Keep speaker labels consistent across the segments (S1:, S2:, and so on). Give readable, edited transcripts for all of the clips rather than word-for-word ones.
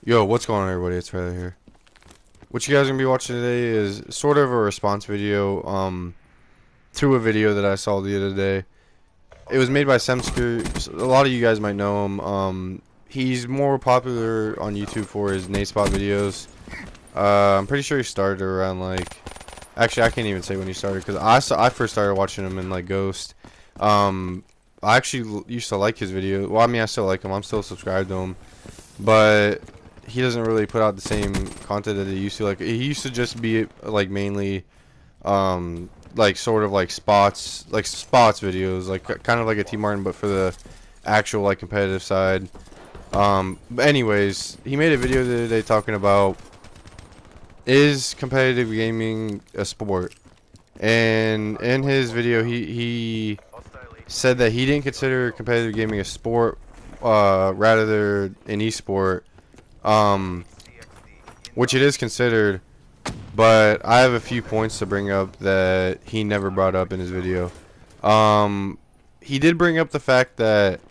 S1: Yo, what's going on, everybody? It's Tyler here. What you guys are gonna be watching today is sort of a response video to a video that I saw the other day. It was made by Semsker. A lot of you guys might know him. He's more popular on YouTube for his Nate Spot videos. I'm pretty sure he started around like, actually I can't even say when he started because I first started watching him in like Ghost. I actually used to like his video. Well, I mean I still like him. I'm still subscribed to him, but he doesn't really put out the same content that he used to. Like he used to just be like mainly like sort of like spots videos, like kind of like a T Martin but for the actual like competitive side. But anyways, he made a video the other day talking about, is competitive gaming a sport? And in his video he said that he didn't consider competitive gaming a sport, rather an esport, which it is considered, but I have a few points to bring up that he never brought up in his video. He did bring up the fact that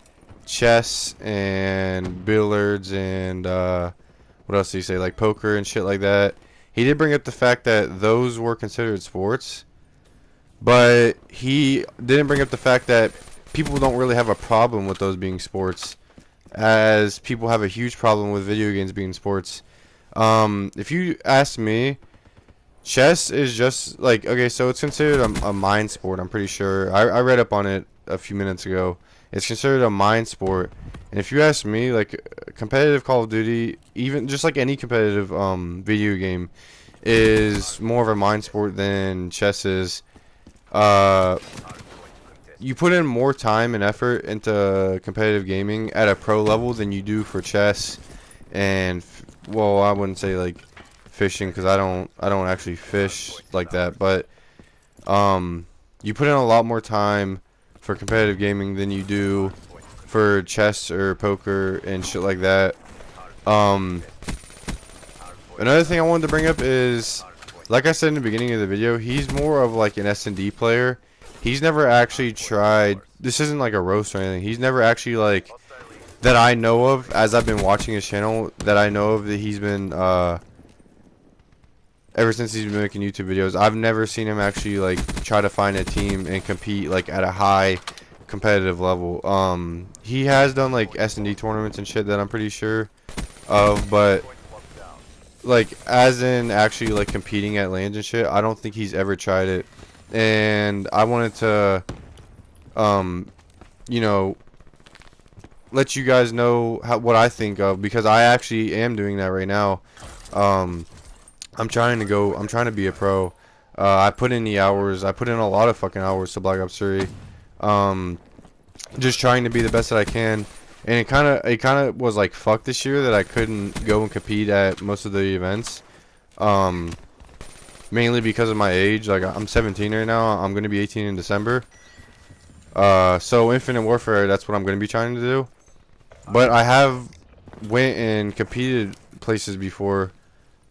S1: chess and billiards and what else did he say, like poker and shit like that. He did bring up the fact that those were considered sports, but he didn't bring up the fact that people don't really have a problem with those being sports, as people have a huge problem with video games being sports. If you ask me, chess is just like, okay, so it's considered a mind sport, I'm pretty sure. I read up on it a few minutes ago. It's considered a mind sport. And if you ask me, like, competitive Call of Duty, even just like any competitive video game, is more of a mind sport than chess is. You put in more time and effort into competitive gaming at a pro level than you do for chess and well, I wouldn't say like fishing because I don't actually fish like that, but you put in a lot more time for competitive gaming than you do for chess or poker and shit like that. Another thing I wanted to bring up is, like I said in the beginning of the video, he's more of like an S&D player. He's never actually tried, this isn't like a roast or anything, he's never actually like, that I know of, as I've been watching his channel, that I know of, that he's been, ever since he's been making YouTube videos, I've never seen him actually like try to find a team and compete like at a high competitive level. He has done like S&D tournaments and shit that I'm pretty sure of, but like as in actually like competing at LANs and shit, I don't think he's ever tried it. And I wanted to you know, let you guys know what I think of, because I actually am doing that right now. I'm trying to be a pro. I put in the hours. I put in a lot of fucking hours to Black Ops 3. Just trying to be the best that I can. And it kind of was like fuck this year that I couldn't go and compete at most of the events. Mainly because of my age. Like I'm 17 right now. I'm gonna be 18 in December. So Infinite Warfare, that's what I'm gonna be trying to do. But I have went and competed places before.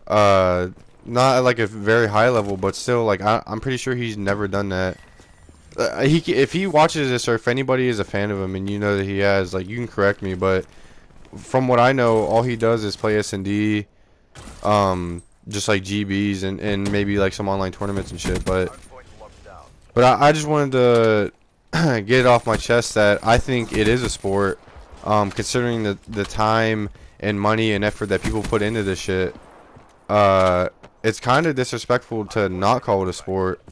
S1: Not at like a very high level, but still, like I'm pretty sure he's never done that. If he watches this, or if anybody is a fan of him and you know that he has, like, you can correct me, but from what I know, all he does is play S&D, just like GBs and maybe like some online tournaments and shit. But I just wanted to get it off my chest that I think it is a sport, considering the time and money and effort that people put into this shit. It's kind of disrespectful to not call it a sport,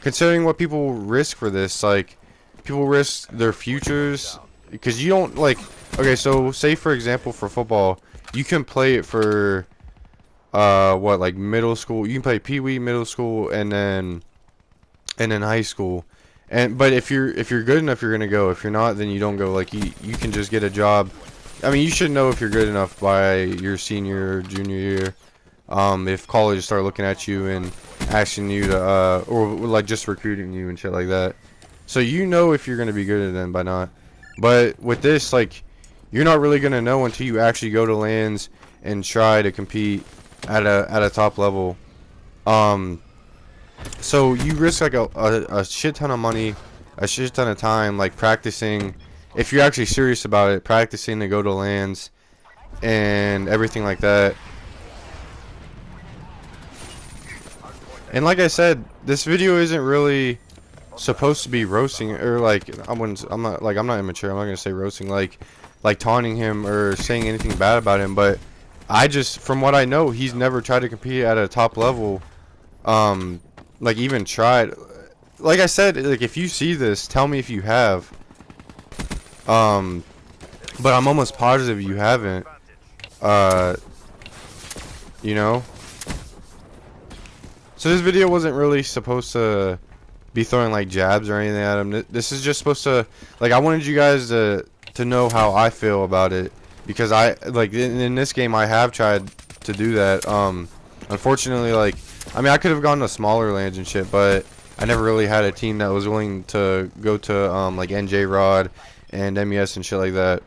S1: considering what people risk for this. Like, people risk their futures, because you don't, like, okay, so say for example for football, you can play it for what, like middle school, you can play pee-wee, middle school, and then high school. But if you're good enough, you're gonna go. If you're not, then you don't go. Like, you can just get a job. I mean, you should know if you're good enough by your senior or junior year. If colleges start looking at you and asking you to, or like just recruiting you and shit like that. So you know if you're gonna be good at them by not. But with this, like, you're not really gonna know until you actually go to LANs and try to compete at a top level. So you risk like a shit ton of money, a shit ton of time, like practicing. If you're actually serious about it, practicing to go to LANs and everything like that. And like I said, this video isn't really supposed to be roasting, or like I'm not immature. I'm not gonna say roasting, like taunting him or saying anything bad about him. But I just, from what I know, he's never tried to compete at a top level. Like even tried. Like I said, like if you see this, tell me if you have. But I'm almost positive you haven't. You know. So this video wasn't really supposed to be throwing like jabs or anything at him. This is just supposed to, like, I wanted you guys to know how I feel about it, because I, like, in this game I have tried to do that. Unfortunately, like, I mean, I could have gone to smaller lands and shit, but I never really had a team that was willing to go to like NJ Rod and MES and shit like that.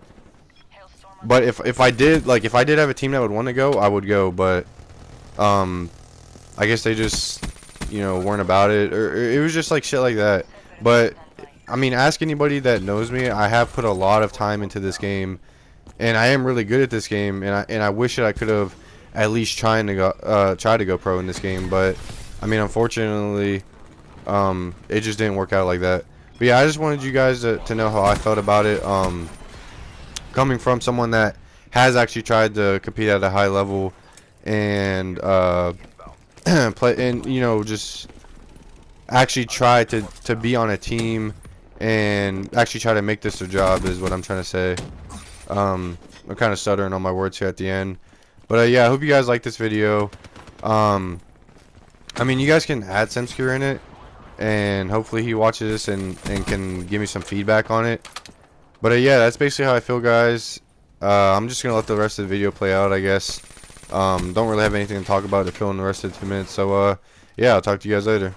S1: But if I did, like, if I did have a team that would want to go, I would go. But I guess they just, you know, weren't about it, or it was just like shit like that. But I mean, ask anybody that knows me. I have put a lot of time into this game, and I am really good at this game. And I wish that I could have at least tried to go pro in this game. But I mean, unfortunately, it just didn't work out like that. But yeah, I just wanted you guys to know how I felt about it. Coming from someone that has actually tried to compete at a high level and play, and you know, just actually try to be on a team and actually try to make this a job is what I'm trying to say. I'm kind of stuttering on my words here at the end, but yeah, I hope you guys like this video. I mean, you guys can add Semscure in it, and hopefully he watches this and can give me some feedback on it. But yeah, that's basically how I feel, guys. I'm just gonna let the rest of the video play out, I guess. Don't really have anything to talk about to fill in the rest of the 2 minutes. So yeah, I'll talk to you guys later.